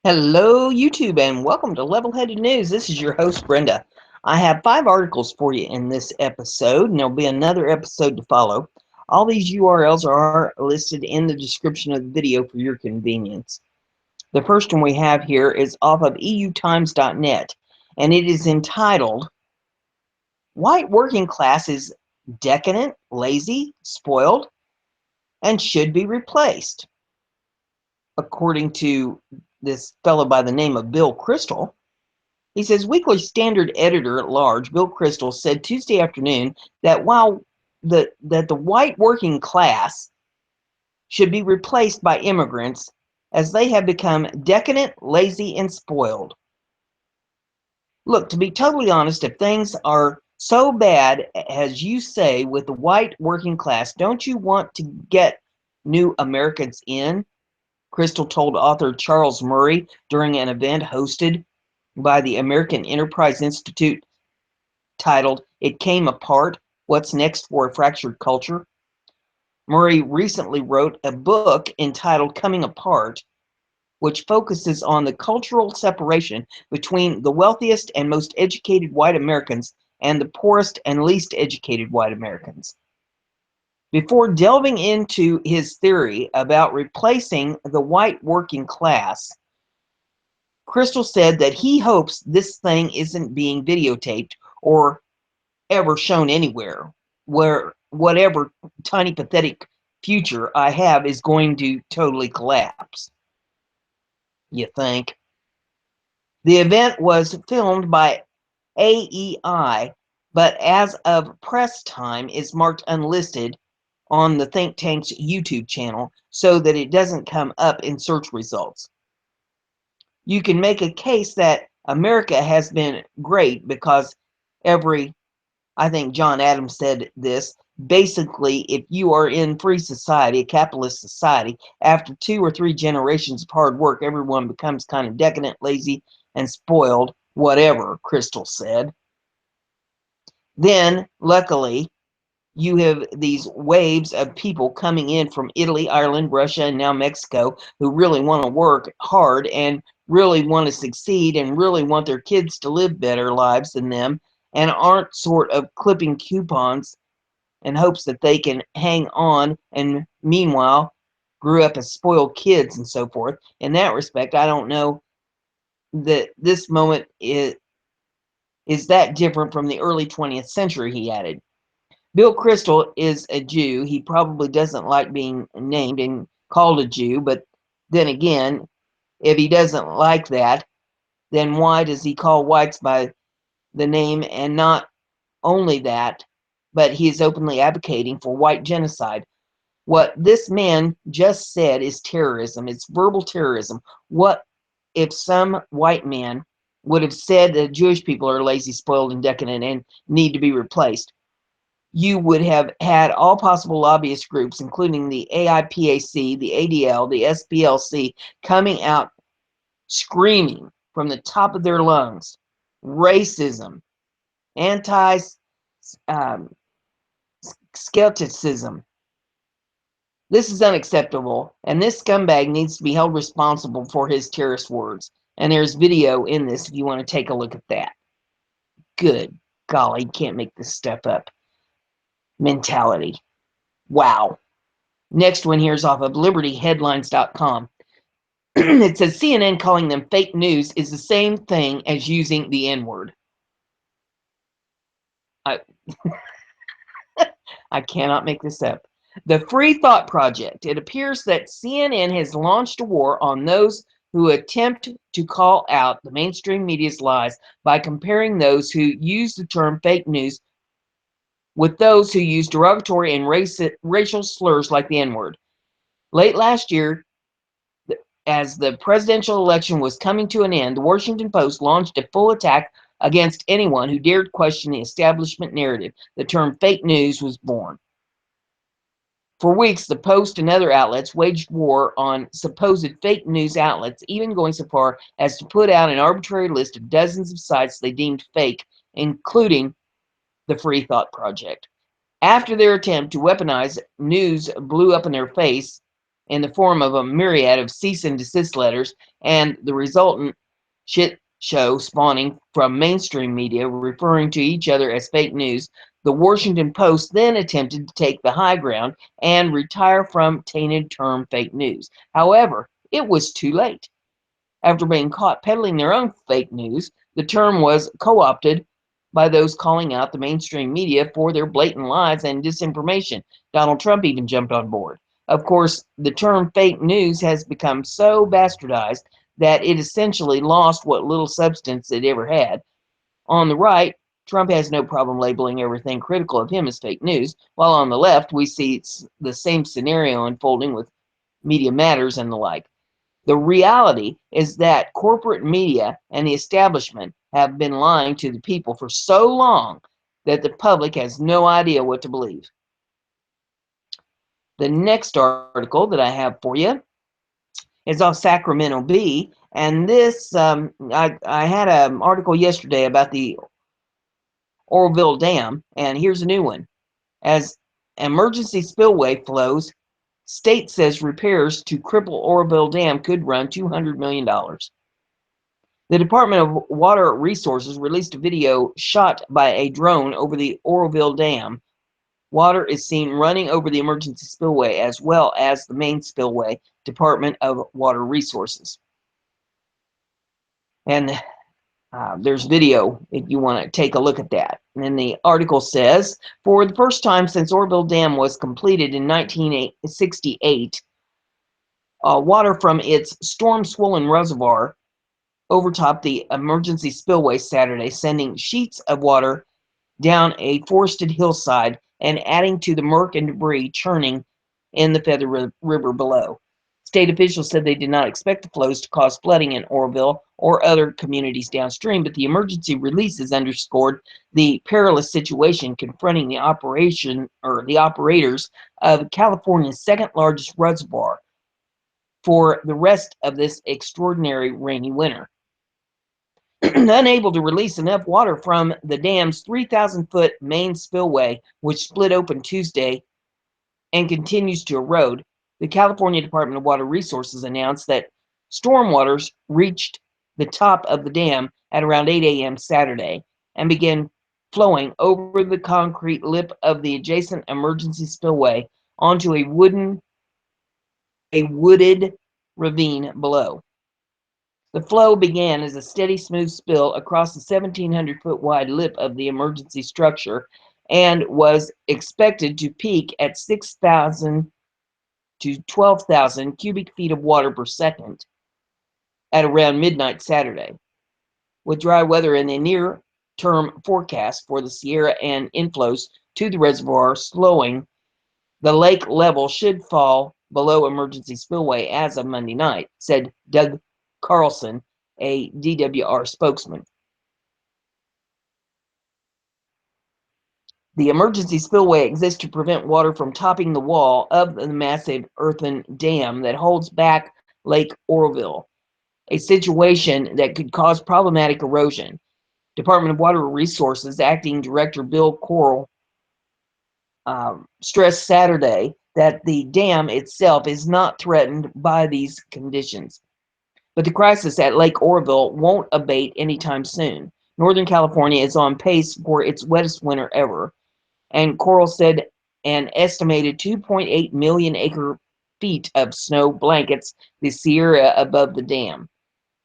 Hello, YouTube, and welcome to Level-Headed News. This is your host, Brenda. I have 5 articles for you in this episode, and there'll be another episode to follow. All these URLs are listed in the description of the video for your convenience. The first one we have here is off of eutimes.net, and it is entitled, "White Working Class is Decadent, Lazy, Spoiled, and Should be Replaced." According to this fellow by the name of Bill Kristol, he says Weekly Standard editor-at-large Bill Kristol said Tuesday afternoon that while the white working class should be replaced by immigrants as they have become decadent, lazy, and spoiled. Look, to be totally honest, if things are so bad as you say with the white working class, don't you want to get new Americans in? Kristol told author Charles Murray during an event hosted by the American Enterprise Institute titled "It Came Apart: What's Next for a Fractured Culture?" Murray recently wrote a book entitled "Coming Apart," which focuses on the cultural separation between the wealthiest and most educated white Americans and the poorest and least educated white Americans. Before delving into his theory about replacing the white working class, Kristol said that he hopes this thing isn't being videotaped or ever shown anywhere, where whatever tiny pathetic future I have is going to totally collapse. You think? The event was filmed by AEI, but as of press time is marked unlisted on the think tank's YouTube channel so that it doesn't come up in search results. You can make a case that America has been great because I think John Adams said this, basically, if you are in free society, a capitalist society, after 2 or 3 generations of hard work, everyone becomes kind of decadent, lazy, and spoiled, whatever, Kristol said. Then, luckily, you have these waves of people coming in from Italy, Ireland, Russia, and now Mexico who really want to work hard and really want to succeed and really want their kids to live better lives than them and aren't sort of clipping coupons in hopes that they can hang on and meanwhile grew up as spoiled kids and so forth. In that respect, I don't know that this moment is that different from the early 20th century, he added. Bill Kristol is a Jew. He probably doesn't like being named and called a Jew, but then again, if he doesn't like that, then why does he call whites by the name? And not only that, but he is openly advocating for white genocide. What this man just said is terrorism. It's verbal terrorism. What if some white man would have said that Jewish people are lazy, spoiled, and decadent and need to be replaced? You would have had all possible lobbyist groups, including the AIPAC, the ADL, the SPLC, coming out screaming from the top of their lungs, racism, anti-skepticism. This is unacceptable, and this scumbag needs to be held responsible for his terrorist words. And there's video in this if you want to take a look at that. Good golly, you can't make this stuff up. Mentality. Wow. Next one here is off of libertyheadlines.com. It says CNN calling them fake news is the same thing as using the N-word. I, I cannot make this up. The Free Thought Project. It appears that CNN has launched a war on those who attempt to call out the mainstream media's lies by comparing those who use the term fake news with those who use derogatory and racial slurs like the N-word. Late last year, as the presidential election was coming to an end, the Washington Post launched a full attack against anyone who dared question the establishment narrative. The term fake news was born. For weeks, the Post and other outlets waged war on supposed fake news outlets, even going so far as to put out an arbitrary list of dozens of sites they deemed fake, including the Free Thought Project. After their attempt to weaponize news blew up in their face, in the form of a myriad of cease and desist letters and the resultant shit show spawning from mainstream media referring to each other as fake news. The Washington Post then attempted to take the high ground and retire from tainted term fake news. However, it was too late. After being caught peddling their own fake news, the term was co-opted by those calling out the mainstream media for their blatant lies and disinformation. Donald Trump even jumped on board. Of course, the term fake news has become so bastardized that it essentially lost what little substance it ever had. On the right, Trump has no problem labeling everything critical of him as fake news, while on the left, we see the same scenario unfolding with Media Matters and the like. The reality is that corporate media and the establishment have been lying to the people for so long that the public has no idea what to believe. The next article that I have for you is off Sacramento Bee, and this I had an article yesterday about the Oroville Dam, and here's a new one. As emergency spillway flows, state says repairs to cripple Oroville Dam could run $200 million. The Department of Water Resources released a video shot by a drone over the Oroville Dam. Water is seen running over the emergency spillway as well as the main spillway, Department of Water Resources. And there's video if you want to take a look at that. And then the article says, for the first time since Oroville Dam was completed in 1968, water from its storm-swollen reservoir overtopped the emergency spillway Saturday, sending sheets of water down a forested hillside and adding to the murk and debris churning in the Feather River below. State officials said they did not expect the flows to cause flooding in Oroville or other communities downstream, but the emergency releases underscored the perilous situation confronting the operators of California's second largest reservoir for the rest of this extraordinary rainy winter. Unable to release enough water from the dam's 3,000-foot main spillway, which split open Tuesday and continues to erode, the California Department of Water Resources announced that storm waters reached the top of the dam at around 8 a.m. Saturday and began flowing over the concrete lip of the adjacent emergency spillway onto a wooded ravine below. The flow began as a steady, smooth spill across the 1,700-foot wide lip of the emergency structure and was expected to peak at 6,000 to 12,000 cubic feet of water per second at around midnight Saturday. With dry weather in the near-term forecast for the Sierra and inflows to the reservoir slowing, the lake level should fall below emergency spillway as of Monday night, said Doug Carlson, a DWR spokesman. The emergency spillway exists to prevent water from topping the wall of the massive earthen dam that holds back Lake Oroville, a situation that could cause problematic erosion. Department of Water Resources Acting Director Bill Corll stressed Saturday that the dam itself is not threatened by these conditions. But the crisis at Lake Oroville won't abate anytime soon. Northern California is on pace for its wettest winter ever, and Corll said an estimated 2.8 million acre-feet of snow blankets the Sierra above the dam.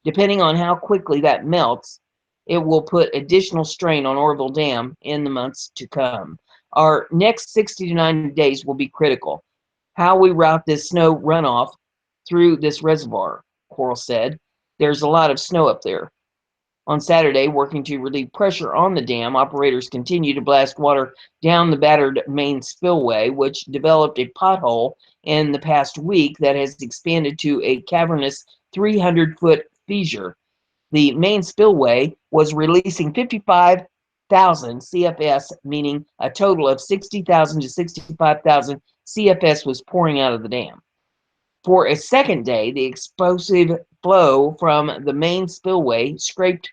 Depending on how quickly that melts, it will put additional strain on Oroville Dam in the months to come. Our next 60 to 90 days will be critical. How we route this snow runoff through this reservoir, Corll said. There's a lot of snow up there. On Saturday, working to relieve pressure on the dam, operators continue to blast water down the battered main spillway, which developed a pothole in the past week that has expanded to a cavernous 300-foot fissure. The main spillway was releasing 55,000 CFS, meaning a total of 60,000 to 65,000 CFS was pouring out of the dam. For a second day, the explosive flow from the main spillway scraped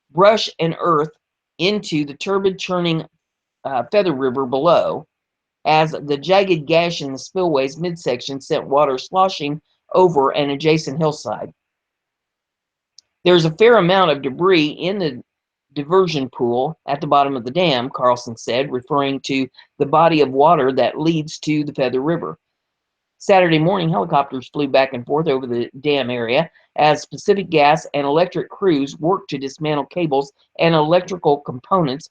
brush and earth into the turbid churning Feather River below. as the jagged gash in the spillway's midsection sent water sloshing over an adjacent hillside. There's a fair amount of debris in the diversion pool at the bottom of the dam, Carlson said, referring to the body of water that leads to the Feather River. Saturday morning, helicopters flew back and forth over the dam area as Pacific Gas and electric crews worked to dismantle cables and electrical components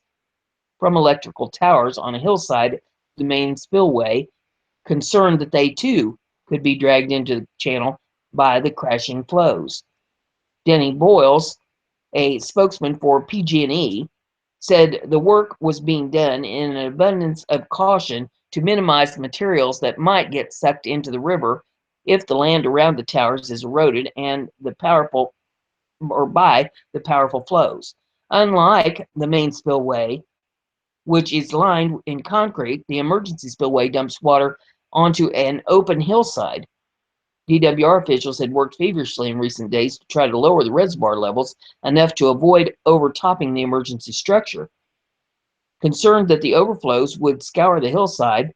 from electrical towers on a hillside of the main spillway, concerned that they too could be dragged into the channel by the crashing flows. Denny Boyles, a spokesman for PG&E, said the work was being done in an abundance of caution to minimize the materials that might get sucked into the river if the land around the towers is eroded and by the powerful flows. Unlike the main spillway, which is lined in concrete, the emergency spillway dumps water onto an open hillside. DWR officials had worked feverishly in recent days to try to lower the reservoir levels enough to avoid overtopping the emergency structure. Concerned that the overflows would scour the hillside,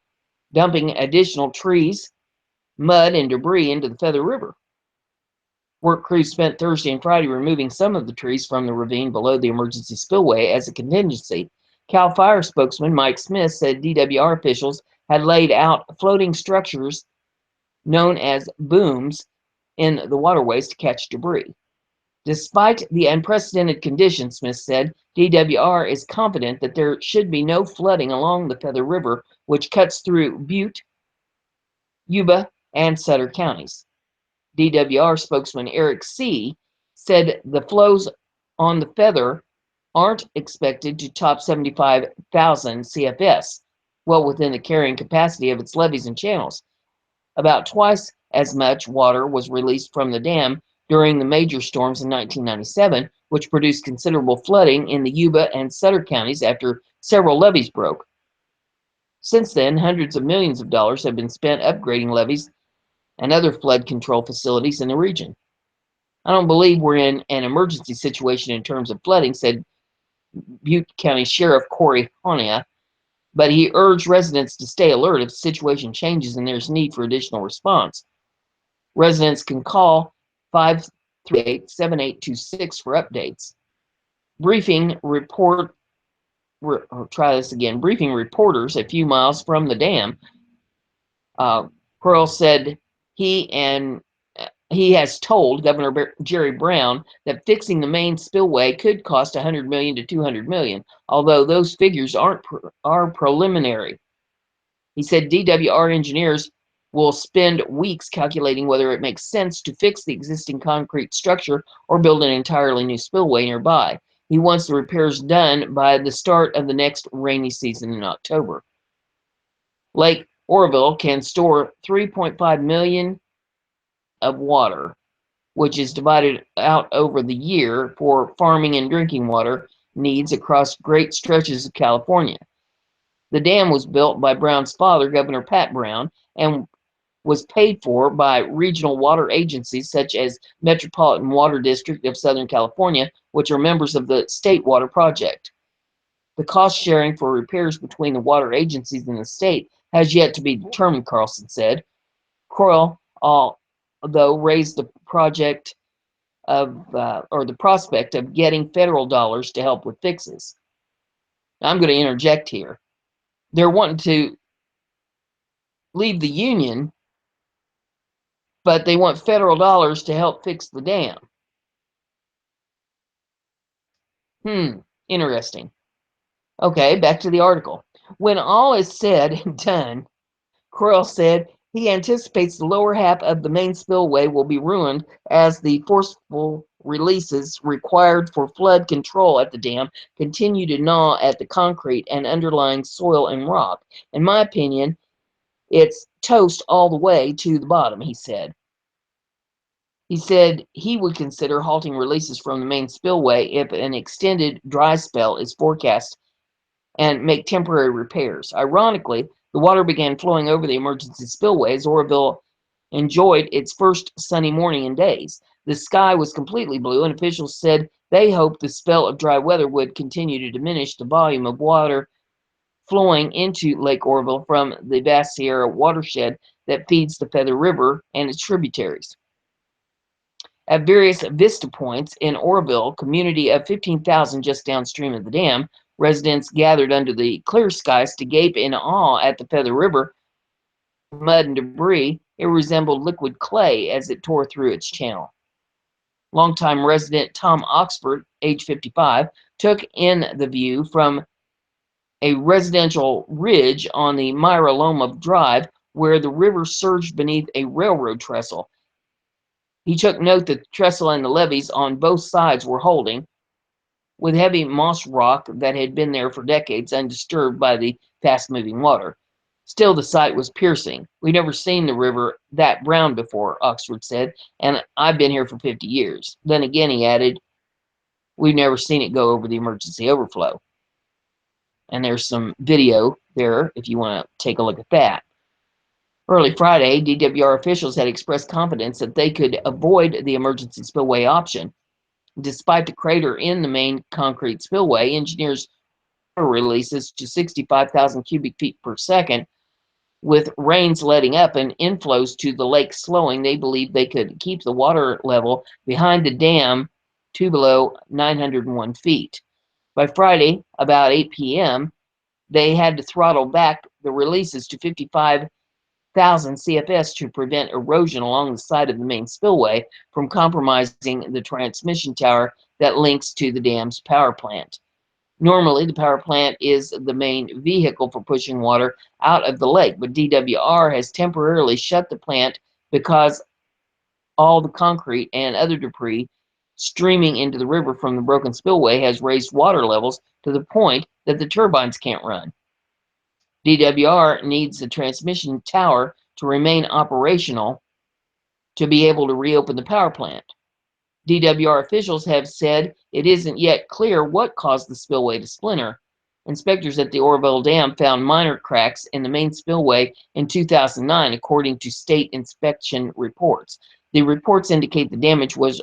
dumping additional trees, mud, and debris into the Feather River. Work crews spent Thursday and Friday removing some of the trees from the ravine below the emergency spillway as a contingency. CAL FIRE spokesman Mike Smith said DWR officials had laid out floating structures known as booms in the waterways to catch debris. Despite the unprecedented conditions, Smith said, DWR is confident that there should be no flooding along the Feather River, which cuts through Butte, Yuba, and Sutter counties. DWR spokesman Eric C. said the flows on the Feather aren't expected to top 75,000 CFS, well within the carrying capacity of its levees and channels. About twice as much water was released from the dam during the major storms in 1997, which produced considerable flooding in the Yuba and Sutter counties after several levees broke. Since then, hundreds of millions of dollars have been spent upgrading levees and other flood control facilities in the region. I don't believe we're in an emergency situation in terms of flooding, said Butte County Sheriff Corey Honia, but he urged residents to stay alert if the situation changes and there's need for additional response. Residents can call 538-7826 for updates. Briefing reporters a few miles from the dam. Pearl said he has told Governor Jerry Brown that fixing the main spillway could cost $100 million to $200 million, although those figures are preliminary. He said DWR engineers will spend weeks calculating whether it makes sense to fix the existing concrete structure or build an entirely new spillway nearby. He wants the repairs done by the start of the next rainy season in October. Lake Oroville can store 3.5 million of water, which is divided out over the year for farming and drinking water needs across great stretches of California. The dam was built by Brown's father, Governor Pat Brown, and was paid for by regional water agencies such as Metropolitan Water District of Southern California, which are members of the State Water Project. The cost sharing for repairs between the water agencies and the state has yet to be determined, Carlson said. Coyle, though, raised the prospect of getting federal dollars to help with fixes. Now, I'm going to interject here. They're wanting to leave the union, but they want federal dollars to help fix the dam. Interesting. Okay, back to the article. When all is said and done, Coyle said he anticipates the lower half of the main spillway will be ruined as the forceful releases required for flood control at the dam continue to gnaw at the concrete and underlying soil and rock. In my opinion, it's toast all the way to the bottom, he said. He said he would consider halting releases from the main spillway if an extended dry spell is forecast and make temporary repairs. Ironically, the water began flowing over the emergency spillway as Oroville enjoyed its first sunny morning in days. The sky was completely blue, and officials said they hoped the spell of dry weather would continue to diminish the volume of water flowing into Lake Oroville from the vast Sierra watershed that feeds the Feather River and its tributaries. At various vista points in Oroville, community of 15,000 just downstream of the dam, residents gathered under the clear skies to gape in awe at the Feather River. Mud and debris, it resembled liquid clay as it tore through its channel. Longtime resident Tom Oxford, age 55, took in the view from a residential ridge on the Myra Loma Drive where the river surged beneath a railroad trestle. He took note that the trestle and the levees on both sides were holding, with heavy moss rock that had been there for decades undisturbed by the fast-moving water. Still, the sight was piercing. We'd never seen the river that brown before, Oxford said, and I've been here for 50 years. Then again, he added, we've never seen it go over the emergency overflow. And there's some video there if you want to take a look at that. Early Friday, DWR officials had expressed confidence that they could avoid the emergency spillway option. Despite the crater in the main concrete spillway, engineers releases to 65,000 cubic feet per second. With rains letting up and inflows to the lake slowing, they believe they could keep the water level behind the dam to below 901 feet. By Friday, about 8 p.m., they had to throttle back the releases to 55,000 CFS to prevent erosion along the side of the main spillway from compromising the transmission tower that links to the dam's power plant. Normally, the power plant is the main vehicle for pushing water out of the lake, but DWR has temporarily shut the plant because all the concrete and other debris streaming into the river from the broken spillway has raised water levels to the point that the turbines can't run. DWR needs the transmission tower to remain operational to be able to reopen the power plant. DWR officials have said it isn't yet clear what caused the spillway to splinter. Inspectors at the Oroville Dam found minor cracks in the main spillway in 2009, according to state inspection reports. The reports indicate the damage was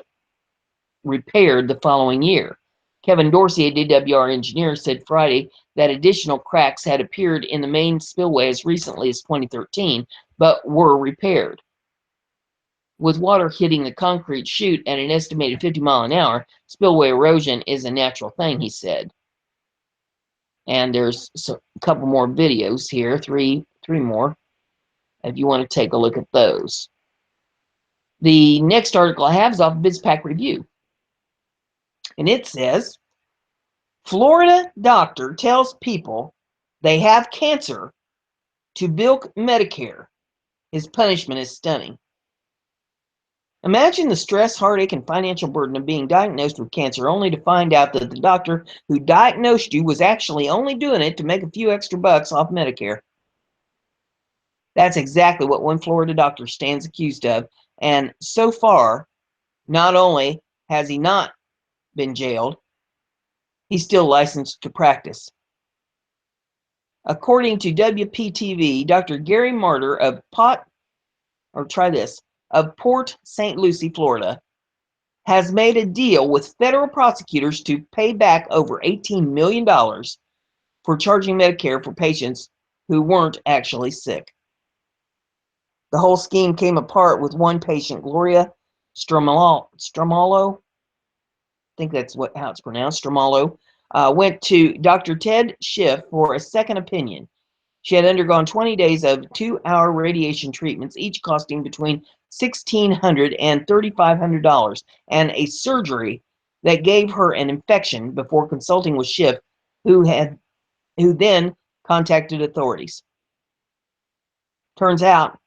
repaired the following year. Kevin Dorsey, a DWR engineer, said Friday that additional cracks had appeared in the main spillway as recently as 2013, but were repaired. With water hitting the concrete chute at an estimated 50 miles an hour, spillway erosion is a natural thing, he said. And there's a couple more videos here, three more, if you want to take a look at those. The next article I have is off BizPack Review. And it says, Florida doctor tells people they have cancer to bilk Medicare. His punishment is stunning. Imagine the stress, heartache, and financial burden of being diagnosed with cancer only to find out that the doctor who diagnosed you was actually only doing it to make a few extra bucks off Medicare. That's exactly what one Florida doctor stands accused of. And so far, not only has he not been jailed, he's still licensed to practice. According to WPTV, Dr. Gary Martyr of Port St. Lucie, Florida, has made a deal with federal prosecutors to pay back over $18 million for charging Medicare for patients who weren't actually sick. The whole scheme came apart with one patient, Gloria Stramalo, I think that's how it's pronounced, Stramalo, went to Dr. Ted Schiff for a second opinion. She had undergone 20 days of 2-hour radiation treatments, each costing between $1,600 and $3,500, and a surgery that gave her an infection before consulting with Schiff, who then contacted authorities. Turns out,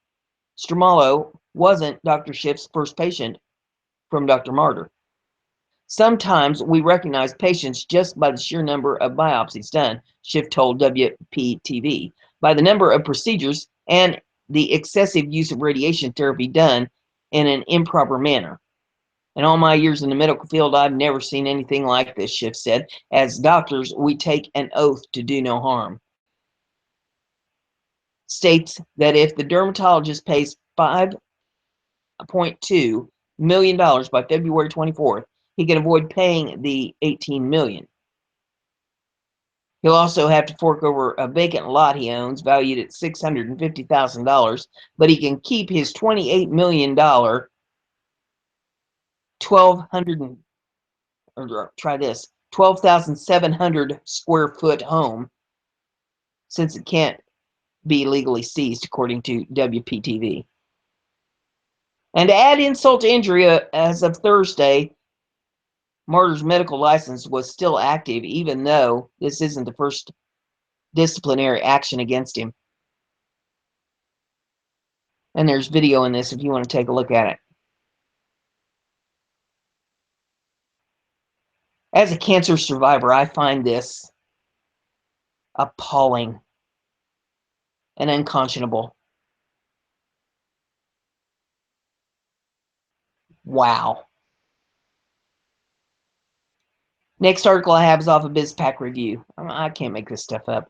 Stramalo wasn't Dr. Schiff's first patient from Dr. Martyr. Sometimes we recognize patients just by the sheer number of biopsies done, Schiff told WPTV, by the number of procedures and the excessive use of radiation therapy done in an improper manner. In all my years in the medical field, I've never seen anything like this, Schiff said. As doctors, we take an oath to do no harm. States that if the dermatologist pays $5.2 million by February 24th, he can avoid paying the $18 million. He'll also have to fork over a vacant lot he owns, valued at $650,000, but he can keep his $28 million, 12,700 square foot home, since it can't be legally seized, according to WPTV. And to add insult to injury, as of Thursday, Martyr's medical license was still active, even though this isn't the first disciplinary action against him. And there's video in this if you want to take a look at it. As a cancer survivor, I find this appalling and unconscionable. Wow. Next article I have is off of BizPack Review. I can't make this stuff up.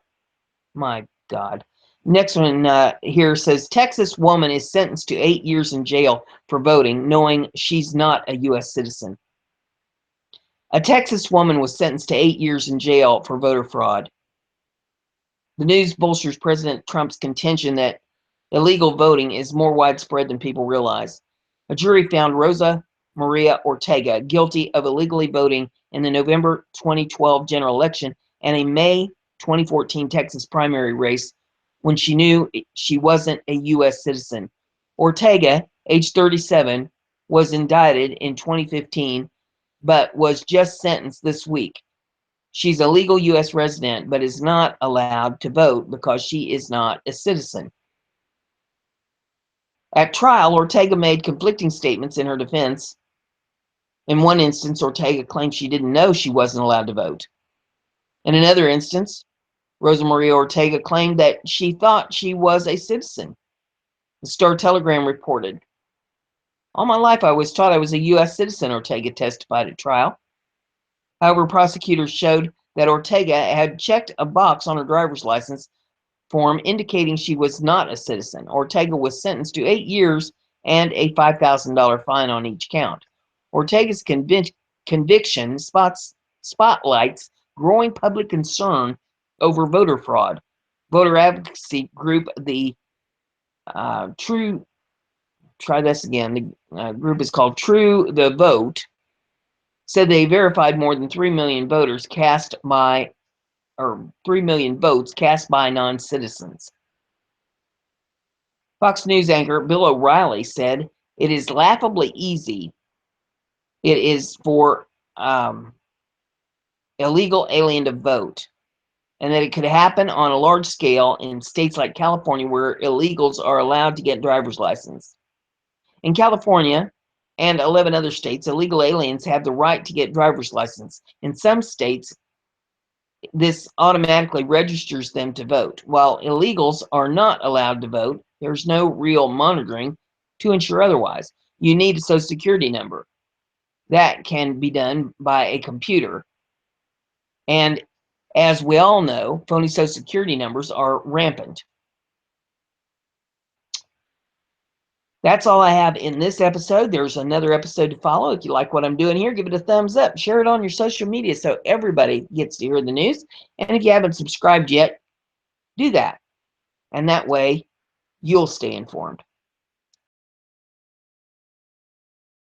My God. Next one here says, Texas woman is sentenced to 8 years in jail for voting, knowing she's not a U.S. citizen. A Texas woman was sentenced to 8 years in jail for voter fraud. The news bolsters President Trump's contention that illegal voting is more widespread than people realize. A jury found Rosa Maria Ortega guilty of illegally voting in the November 2012 general election and a May 2014 Texas primary race when she knew she wasn't a U.S. citizen. Ortega, age 37, was indicted in 2015 but was just sentenced this week. She's a legal U.S. resident but is not allowed to vote because she is not a citizen. At trial, Ortega made conflicting statements in her defense. In one instance, Ortega claimed she didn't know she wasn't allowed to vote. In another instance, Rosa Maria Ortega claimed that she thought she was a citizen. The Star-Telegram reported, all my life I was taught I was a U.S. citizen, Ortega testified at trial. However, prosecutors showed that Ortega had checked a box on her driver's license form indicating she was not a citizen. Ortega was sentenced to 8 years and a $5,000 fine on each count. Ortega's conviction spotlights growing public concern over voter fraud. Voter advocacy group the group is called True the Vote, said they verified more than 3 million votes cast by non-citizens. Fox News anchor Bill O'Reilly said, it is laughably easy. It is for illegal alien to vote, and that it could happen on a large scale in states like California where illegals are allowed to get driver's license. In California and 11 other states, illegal aliens have the right to get driver's license. In some states, this automatically registers them to vote. While illegals are not allowed to vote, there's no real monitoring to ensure otherwise. You need a social security number. That can be done by a computer. And as we all know, phony social security numbers are rampant. That's all I have in this episode. There's another episode to follow. If you like what I'm doing here, give it a thumbs up. Share it on your social media so everybody gets to hear the news. And if you haven't subscribed yet, do that. And that way, you'll stay informed.